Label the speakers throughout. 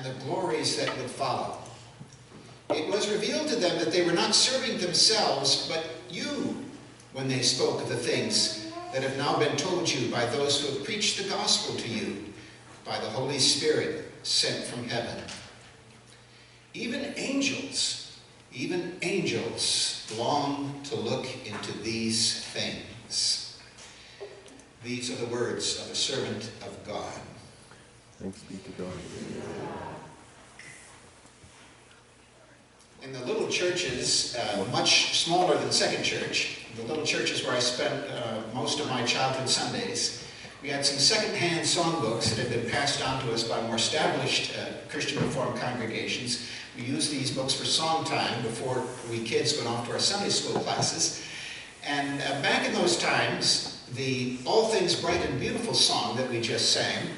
Speaker 1: and the glories that would follow. It was revealed to them that they were not serving themselves, but you, when they spoke of the things that have now been told you by those who have preached the gospel to you by the Holy Spirit sent from heaven. Even angels long to look into these things. These are the words of a servant of God.
Speaker 2: Thanks be to God.
Speaker 1: In the little churches, much smaller than Second Church, the little churches where I spent most of my childhood Sundays, we had some second-hand songbooks that had been passed on to us by more established Christian Reformed congregations. We used these books for song time before we kids went off to our Sunday school classes. And back in those times, the All Things Bright and Beautiful song that we just sang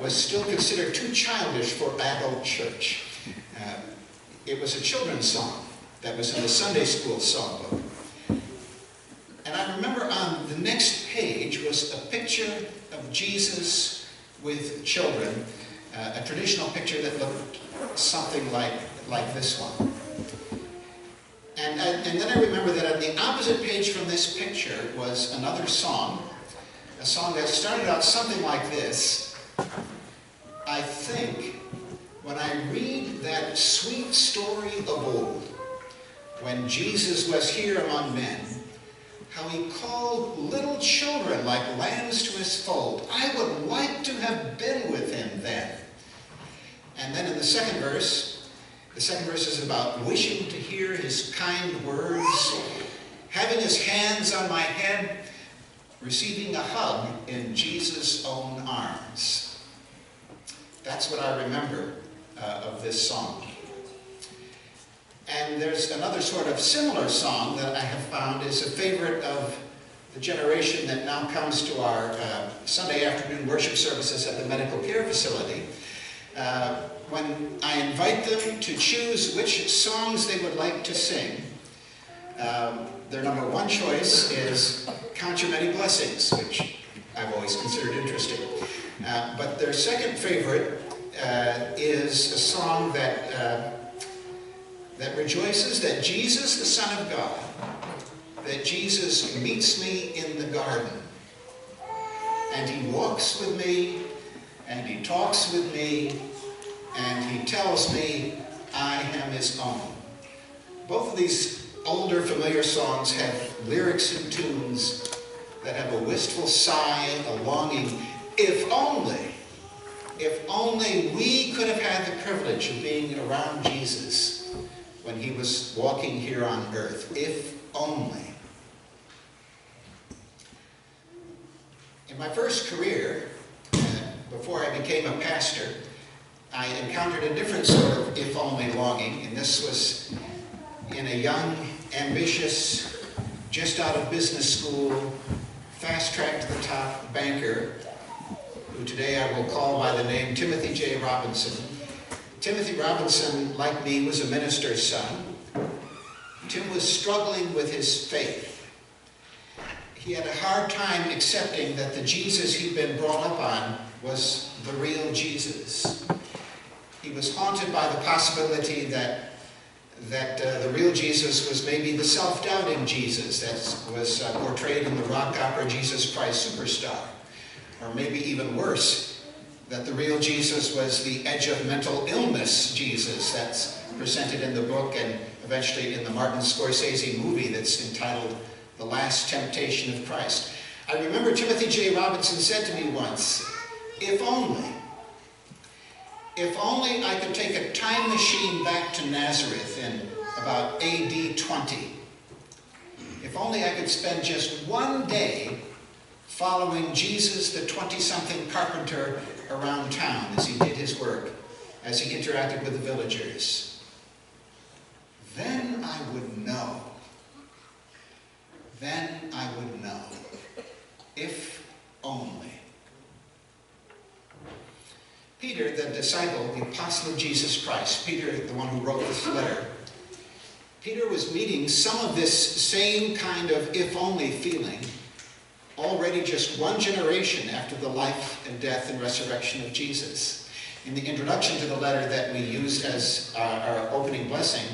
Speaker 1: was still considered too childish for adult church. It was a children's song that was in the Sunday school songbook. And I remember on the next page was a picture of Jesus with children, a traditional picture that looked something like this one. And then I remember that on the opposite page from this picture was another song, a song that started out something like this. I think, when I read that sweet story of old, when Jesus was here among men, how he called little children like lambs to his fold. I would like to have been with him then. And then in the second verse is about wishing to hear his kind words, having his hands on my head, receiving a hug in Jesus' own arms. That's what I remember of this song. And there's another sort of similar song that I have found is a favorite of the generation that now comes to our Sunday afternoon worship services at the medical care facility. When I invite them to choose which songs they would like to sing, their number one choice is Count Your Many Blessings, which I've always considered interesting. But their second favorite is a song that rejoices that Jesus, the Son of God, that Jesus meets me in the garden, and he walks with me, and he talks with me, and he tells me I am his own. Both of these older familiar songs have lyrics and tunes that have a wistful sigh, a longing. If only we could have had the privilege of being around Jesus when he was walking here on earth. If only. In my first career, before I became a pastor, I encountered a different sort of if only longing, and this was in a young, ambitious, just out of business school, fast track to the top banker, who today I will call by the name Timothy J. Robinson. Timothy Robinson, like me, was a minister's son. Tim was struggling with his faith. He had a hard time accepting that the Jesus he'd been brought up on was the real Jesus. He was haunted by the possibility that the real Jesus was maybe the self-doubting Jesus that was portrayed in the rock opera Jesus Christ Superstar. Or maybe even worse, that the real Jesus was the edge of mental illness Jesus that's presented in the book and eventually in the Martin Scorsese movie that's entitled The Last Temptation of Christ. I remember Timothy J. Robinson said to me once, if only I could take a time machine back to Nazareth in about AD 20. If only I could spend just one day following Jesus, the 20-something carpenter, around town as he did his work, as he interacted with the villagers. Then I would know. Then I would know. If only. Peter, the disciple, the apostle of Jesus Christ, Peter, the one who wrote this letter, Peter was meeting some of this same kind of if-only feeling already just one generation after the life and death and resurrection of Jesus. In the introduction to the letter that we used as our opening blessing,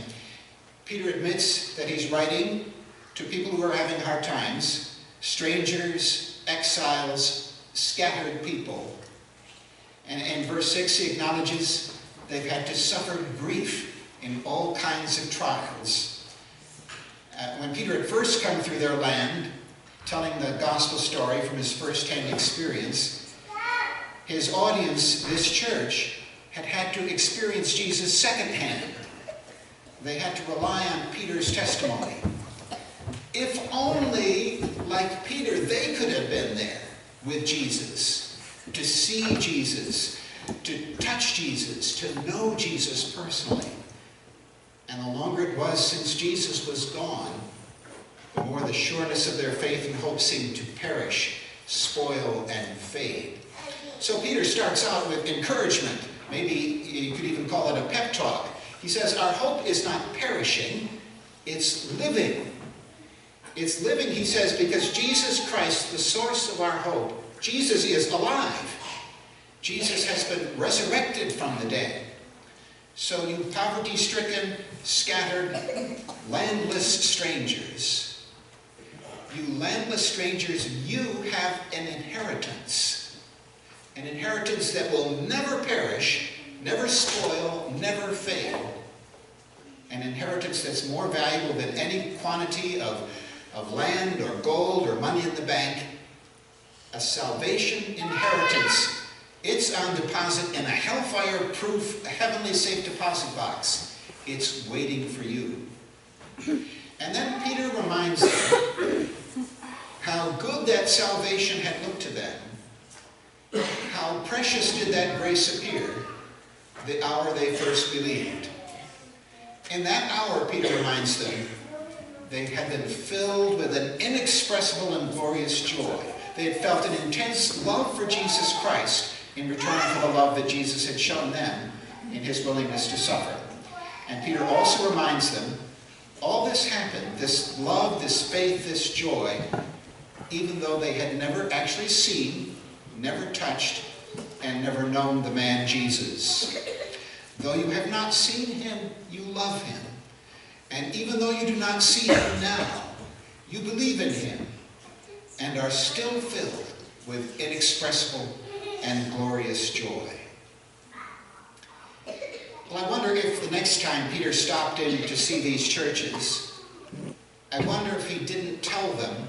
Speaker 1: Peter admits that he's writing to people who are having hard times, strangers, exiles, scattered people. And in verse 6, he acknowledges they've had to suffer grief in all kinds of trials. When Peter had first come through their land, telling the gospel story from his first-hand experience, his audience, this church, had to experience Jesus secondhand. They had to rely on Peter's testimony. If only, like Peter, they could have been there with Jesus, to see Jesus, to touch Jesus, to know Jesus personally. And the longer it was since Jesus was gone, the more the sureness of their faith and hope seemed to perish, spoil, and fade. So Peter starts out with encouragement. Maybe you could even call it a pep talk. He says, our hope is not perishing, it's living. It's living, he says, because Jesus Christ, the source of our hope, Jesus is alive. Jesus has been resurrected from the dead. So you poverty-stricken, scattered, landless strangers, you landless strangers, you have an inheritance that will never perish, never spoil, never fail. An inheritance that's more valuable than any quantity of land or gold or money in the bank. A salvation inheritance. It's on deposit in a hellfire-proof, heavenly safe deposit box. It's waiting for you. And then Peter reminds them how good that salvation had looked to them. How precious did that grace appear the hour they first believed. In that hour, Peter reminds them, they had been filled with an inexpressible and glorious joy. They had felt an intense love for Jesus Christ in return for the love that Jesus had shown them in his willingness to suffer. And Peter also reminds them, all this happened, this love, this faith, this joy, even though they had never actually seen, never touched, and never known the man Jesus. Though you have not seen him, you love him. And even though you do not see him now, you believe in him and are still filled with inexpressible and glorious joy. Well, I wonder if the next time Peter stopped in to see these churches, I wonder if he didn't tell them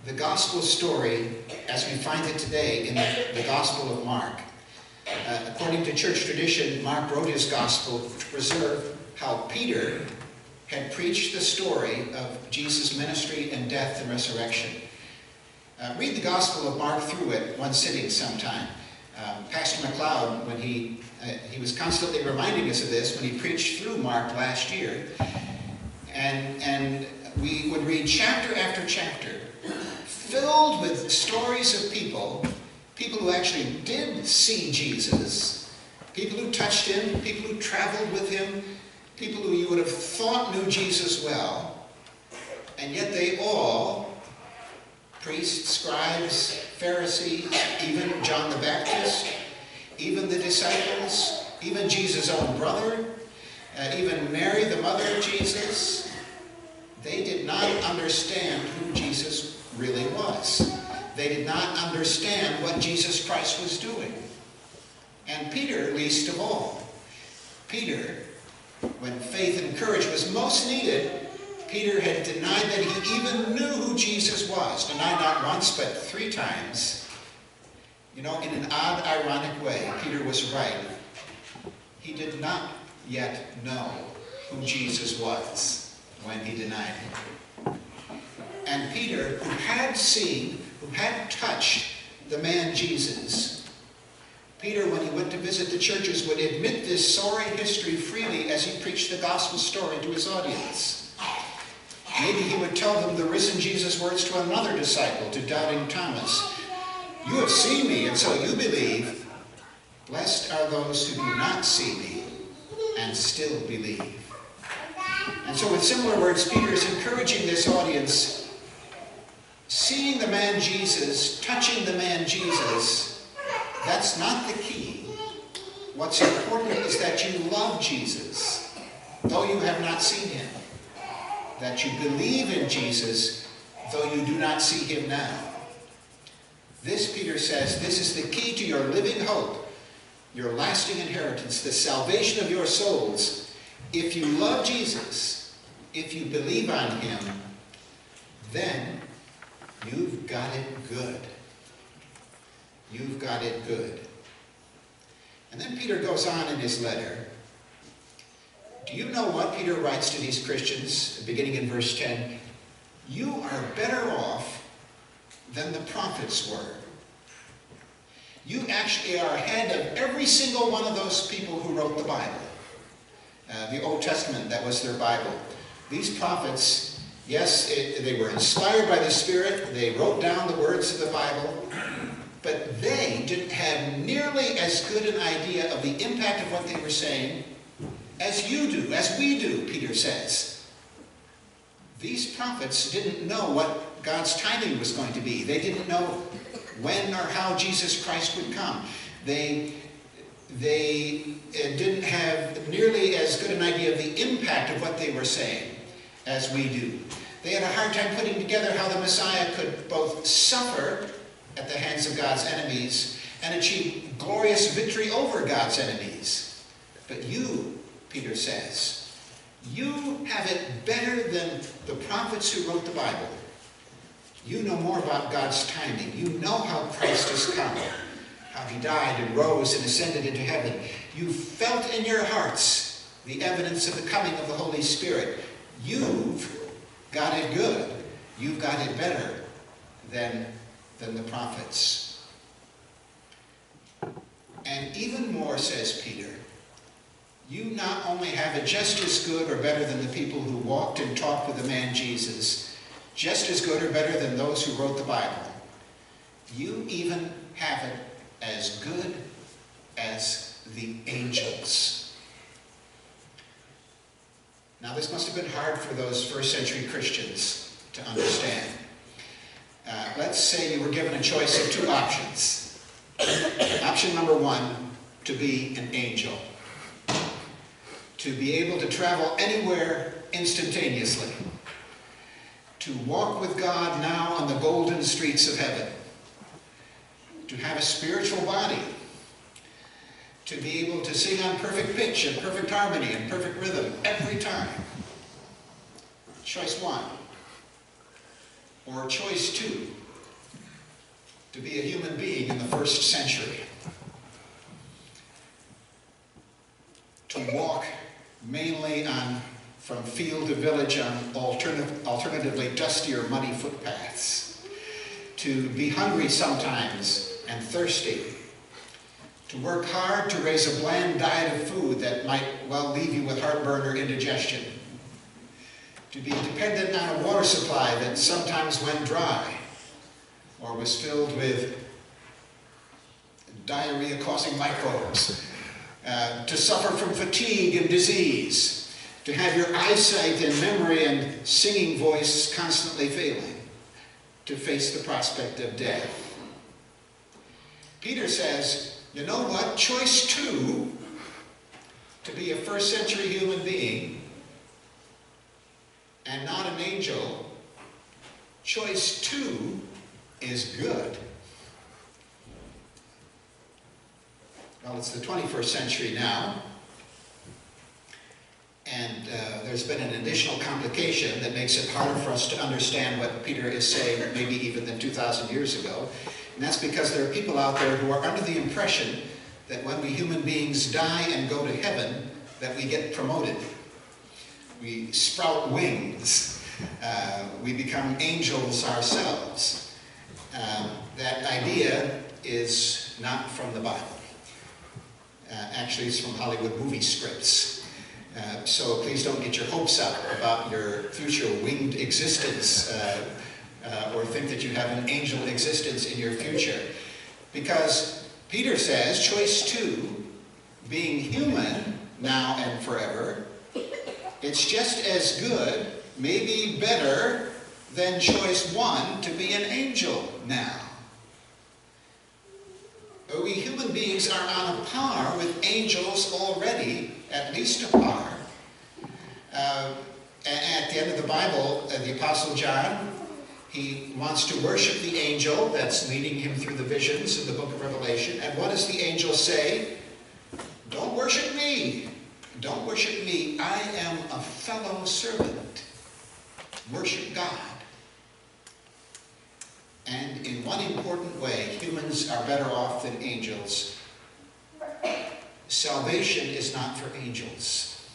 Speaker 1: the gospel story as we find it today in the Gospel of Mark. According to church tradition, Mark wrote his gospel to preserve how Peter had preached the story of Jesus' ministry and death and resurrection. Read the Gospel of Mark through it one sitting sometime. Pastor McLeod, when he was constantly reminding us of this when he preached through Mark last year. And we would read chapter after chapter, filled with stories of people who actually did see Jesus, people who touched him, people who traveled with him, people who you would have thought knew Jesus well, and yet they all, priests, scribes, Pharisees, even John the Baptist, even the disciples, even Jesus' own brother, even Mary, the mother of Jesus, they did not understand who Jesus really was. They did not understand what Jesus Christ was doing. And Peter, least of all. Peter, when faith and courage was most needed, Peter had denied that he even knew who Jesus was. Denied not once, but 3 times. You know, in an odd, ironic way, Peter was right. He did not yet know who Jesus was when he denied him. And Peter, who had seen, who had touched the man Jesus, Peter, when he went to visit the churches, would admit this sorry history freely as he preached the gospel story to his audience. Maybe he would tell them the risen Jesus' words to another disciple, to doubting Thomas. You have seen me, and so you believe. Blessed are those who do not see me and still believe. And so with similar words, Peter is encouraging this audience, seeing the man Jesus, touching the man Jesus, that's not the key. what's important is that you love Jesus, though you have not seen him. That you believe in Jesus, though you do not see him now. This, Peter says, this is the key to your living hope, your lasting inheritance, the salvation of your souls. If you love Jesus, if you believe on him, then you've got it good. You've got it good. And then Peter goes on in his letter. Do you know what Peter writes to these Christians, beginning in verse 10? You are better off than the prophets were. You actually are ahead of every single one of those people who wrote the Bible. The Old Testament, that was their Bible. These prophets, yes, they were inspired by the Spirit. They wrote down the words of the Bible. But they didn't have nearly as good an idea of the impact of what they were saying as you do, as we do, Peter says. These prophets didn't know what God's timing was going to be. They didn't know when or how Jesus Christ would come. They didn't have nearly as good an idea of the impact of what they were saying as we do. They had a hard time putting together how the Messiah could both suffer at the hands of God's enemies and achieve glorious victory over God's enemies. But you, Peter says, you have it better than the prophets who wrote the Bible. You know more about God's timing. You know how Christ has come, how he died and rose and ascended into heaven. You felt in your hearts the evidence of the coming of the Holy Spirit. You've got it good. You've got it better than the prophets. And even more, says Peter, you not only have it just as good or better than the people who walked and talked with the man Jesus, just as good or better than those who wrote the Bible, you even have it as good as the angels. Now, this must have been hard for those first century Christians to understand. Let's say you were given a choice of two options. Option number one, to be an angel. To be able to travel anywhere instantaneously. To walk with God now on the golden streets of heaven. To have a spiritual body. To be able to sing on perfect pitch and perfect harmony and perfect rhythm every time. Choice one. Or choice two. To be a human being in the first century. To walk mainly from field to village on alternatively dusty or muddy footpaths. To be hungry sometimes and thirsty. To work hard to raise a bland diet of food that might well leave you with heartburn or indigestion. To be dependent on a water supply that sometimes went dry or was filled with diarrhea-causing microbes. To suffer from fatigue and disease. To have your eyesight and memory and singing voice constantly failing. To face the prospect of death. Peter says, you know what? Choice two, to be a first century human being and not an angel, choice two is good. Well, it's the 21st century now, and there's been an additional complication that makes it harder for us to understand what Peter is saying, maybe even than 2,000 years ago. And that's because there are people out there who are under the impression that when we human beings die and go to heaven, that we get promoted. We sprout wings. We become angels ourselves. That idea is not from the Bible. Actually, it's from Hollywood movie scripts. So please don't get your hopes up about your future winged existence or think that you have an angel existence in your future. Because Peter says, choice two, being human now and forever, it's just as good, maybe better, than choice one, to be an angel now. We human beings are on a par with angels already, at least a par. At the end of the Bible, the Apostle John, he wants to worship the angel that's leading him through the visions in the book of Revelation. And what does the angel say? Don't worship me. Don't worship me. I am a fellow servant. Worship God. And in one important way, humans are better off than angels. Salvation is not for angels.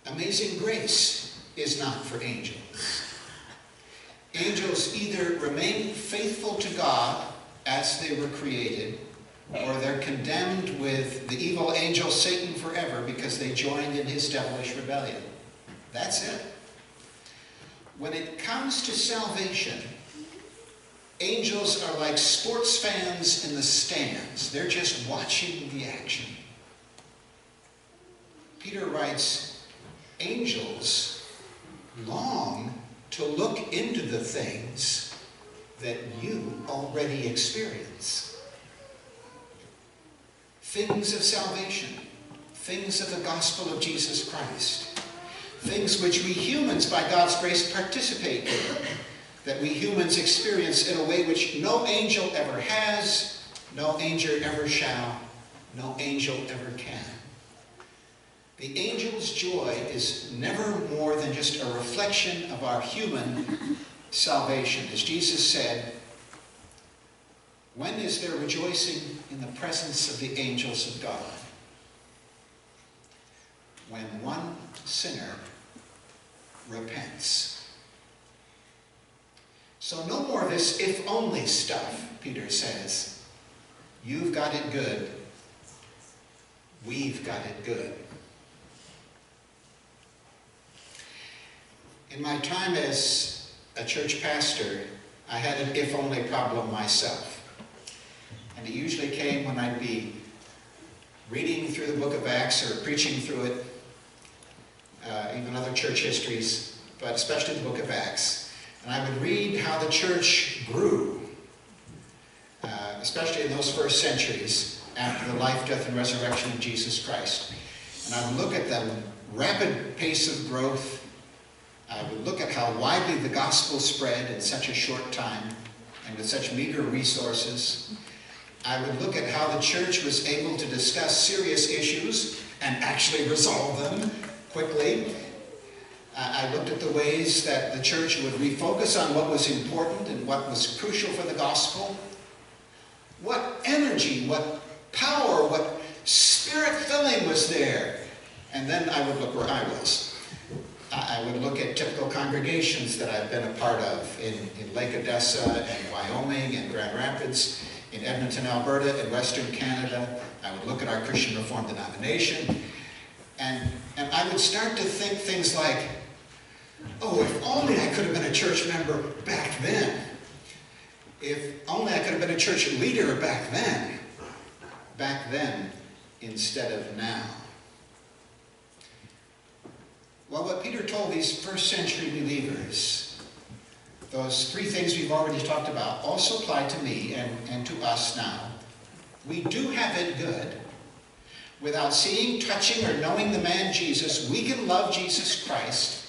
Speaker 1: Amazing grace is not for angels. Angels either remain faithful to God as they were created, or they're condemned with the evil angel Satan forever because they joined in his devilish rebellion. That's it. When it comes to salvation, angels are like sports fans in the stands. They're just watching the action. Peter writes, angels long to look into the things that you already experience. Things of salvation, things of the gospel of Jesus Christ, things which we humans by God's grace participate in, that we humans experience in a way which no angel ever has, no angel ever shall, no angel ever can. The angel's joy is never more than just a reflection of our human salvation. As Jesus said, when is there rejoicing in the presence of the angels of God? When one sinner repents. So no more of this if-only stuff, Peter says. You've got it good. We've got it good. In my time as a church pastor, I had an if-only problem myself. And it usually came when I'd be reading through the book of Acts or preaching through it, even other church histories, but especially the book of Acts. And I would read how the church grew, especially in those first centuries after the life, death, and resurrection of Jesus Christ. And I would look at the rapid pace of growth. I would look at how widely the gospel spread in such a short time and with such meager resources. I would look at how the church was able to discuss serious issues and actually resolve them quickly. I looked at the ways that the church would refocus on what was important and what was crucial for the gospel. What energy, what power, what spirit filling was there. And then I would look where I was. I would look at typical congregations that I've been a part of in Lake Odessa and Wyoming and Grand Rapids, in Edmonton, Alberta, in Western Canada. I would look at our Christian Reformed denomination, and I would start to think things like, oh, if only I could have been a church member back then. If only I could have been a church leader back then instead of now. Well, what Peter told these first century believers, those three things we've already talked about, also apply to me and to us now. We do have it good. Without seeing, touching, or knowing the man Jesus, we can love Jesus Christ.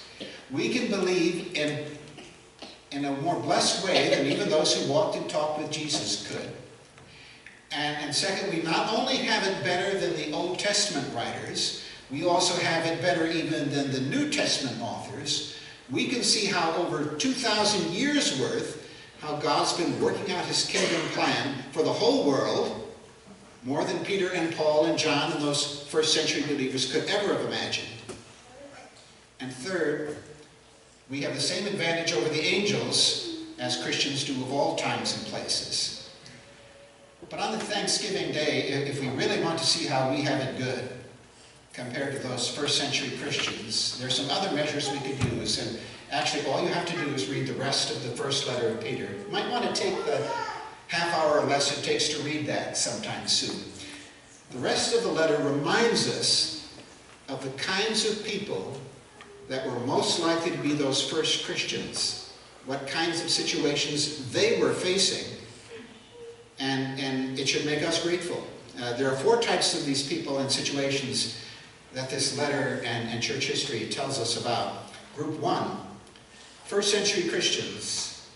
Speaker 1: We can believe in a more blessed way than even those who walked and talked with Jesus could. And second, we not only have it better than the Old Testament writers, we also have it better even than the New Testament authors. We can see how over 2,000 years worth, how God's been working out his kingdom plan for the whole world, more than Peter and Paul and John and those first century believers could ever have imagined. And third, we have the same advantage over the angels as Christians do of all times and places. But on the Thanksgiving Day, if we really want to see how we have it good compared to those first century Christians, there's some other measures we could use. And actually, all you have to do is read the rest of the first letter of Peter. You might want to take the half hour or less it takes to read that sometime soon. The rest of the letter reminds us of the kinds of people that were most likely to be those first Christians, what kinds of situations they were facing, and it should make us grateful. There are 4 types of these people and situations that this letter and church history tells us about. Group 1, first century Christians.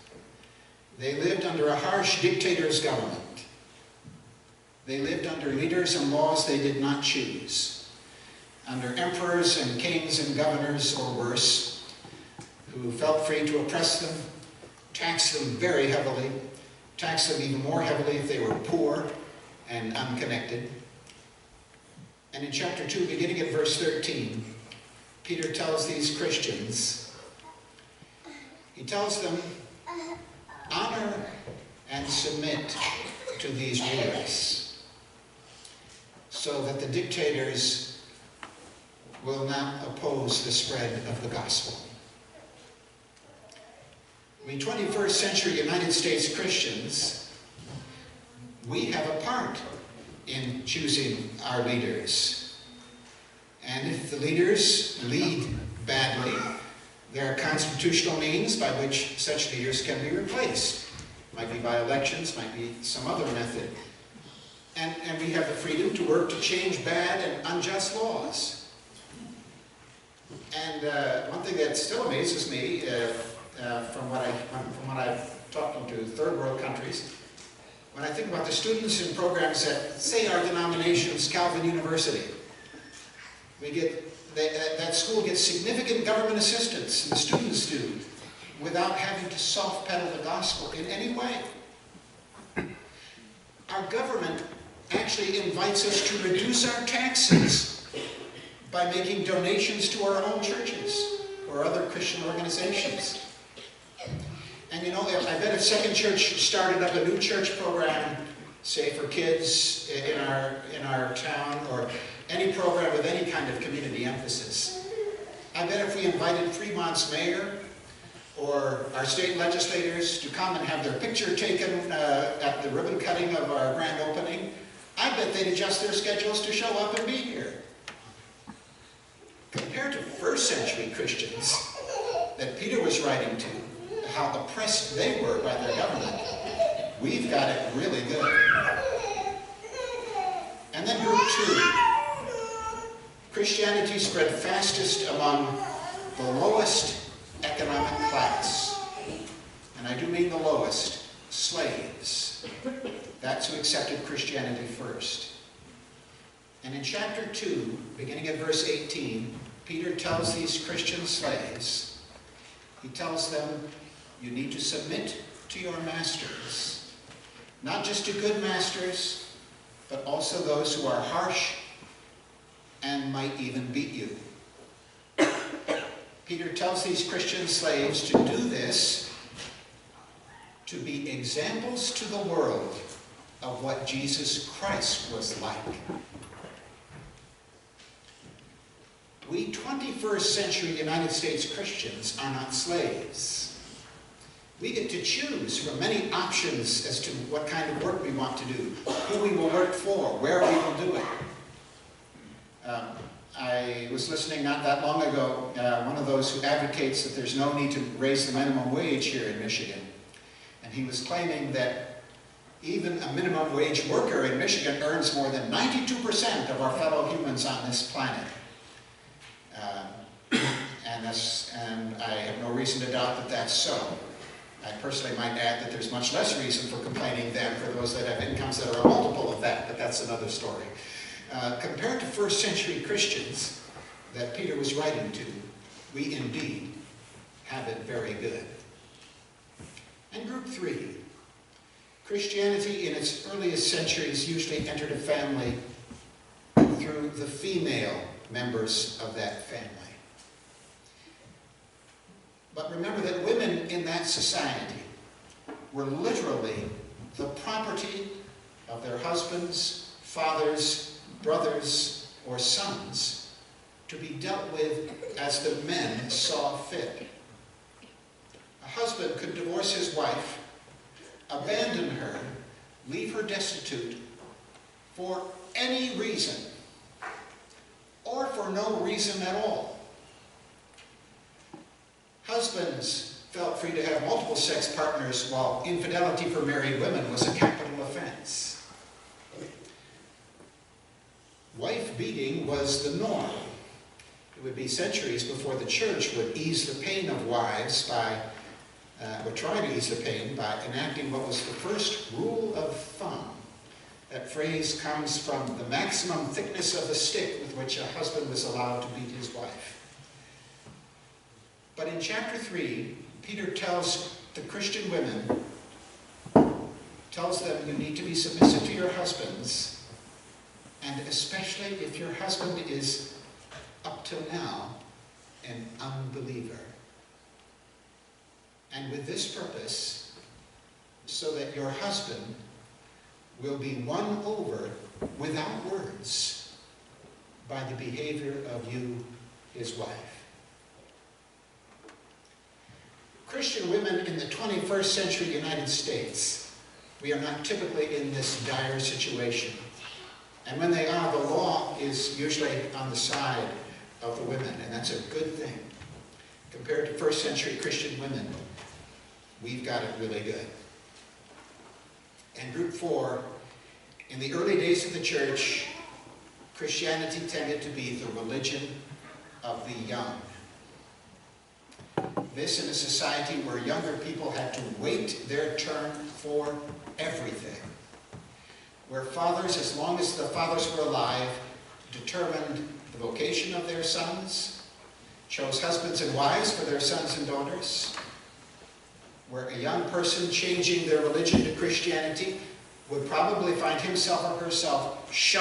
Speaker 1: They lived under a harsh dictator's government. They lived under leaders and laws they did not choose, under emperors and kings and governors, or worse, who felt free to oppress them, tax them very heavily, tax them even more heavily if they were poor and unconnected. And in chapter 2, beginning at verse 13, Peter tells these Christians, he tells them, honor and submit to these rulers, so that the dictators will not oppose the spread of the gospel. We 21st century United States Christians, we have a part in choosing our leaders. And if the leaders lead badly, there are constitutional means by which such leaders can be replaced. Might be by elections, might be some other method. And we have the freedom to work to change bad and unjust laws. And one thing that still amazes me, from what I've talked to third world countries, when I think about the students in programs at, say, our denomination's Calvin University, that school gets significant government assistance, and the students do, without having to soft pedal the gospel in any way. Our government actually invites us to reduce our taxes by making donations to our own churches or other Christian organizations. And you know, I bet if Second Church started up a new church program, say for kids in our town, or any program with any kind of community emphasis, I bet if we invited Fremont's mayor or our state legislators to come and have their picture taken at the ribbon cutting of our grand opening, I bet they'd adjust their schedules to show up and be here. Compared to first century Christians that Peter was writing to, how oppressed they were by their government, we've got it really good. And then group 2, Christianity spread fastest among the lowest economic class. And I do mean the lowest, slaves. That's who accepted Christianity first. And in chapter 2, beginning at verse 18, Peter tells these Christian slaves, he tells them, you need to submit to your masters, not just to good masters, but also those who are harsh and might even beat you. Peter tells these Christian slaves to do this to be examples to the world of what Jesus Christ was like. We 21st century United States Christians are not slaves. We get to choose from many options as to what kind of work we want to do, who we will work for, where we will do it. I was listening not that long ago, one of those who advocates that there's no need to raise the minimum wage here in Michigan. And he was claiming that even a minimum wage worker in Michigan earns more than 92% of our fellow humans on this planet. And I have no reason to doubt that that's so. I personally might add that there's much less reason for complaining than for those that have incomes that are a multiple of that, but that's another story. Compared to first century Christians that Peter was writing to, we indeed have it very good. And group 3, Christianity in its earliest centuries usually entered a family through the female members of that family. But remember that women in that society were literally the property of their husbands, fathers, brothers, or sons to be dealt with as the men saw fit. A husband could divorce his wife, abandon her, leave her destitute for any reason, or for no reason at all. Husbands felt free to have multiple sex partners, while infidelity for married women was a capital offense. Wife beating was the norm. It would be centuries before the church would ease the pain of wives would try to ease the pain by enacting what was the first rule of thumb. That phrase comes from the maximum thickness of the stick with which a husband was allowed to beat his wife. But in chapter 3, Peter tells the Christian women, tells them you need to be submissive to your husbands, and especially if your husband is, up till now, an unbeliever. And with this purpose, so that your husband will be won over without words by the behavior of you, his wife. Christian women in the 21st century United States, we are not typically in this dire situation. And when they are, the law is usually on the side of the women, and that's a good thing. Compared to first century Christian women, we've got it really good. And group 4, in the early days of the church, Christianity tended to be the religion of the young. This in a society where younger people had to wait their turn for everything. Where fathers, as long as the fathers were alive, determined the vocation of their sons, chose husbands and wives for their sons and daughters. Where a young person changing their religion to Christianity would probably find himself or herself shunned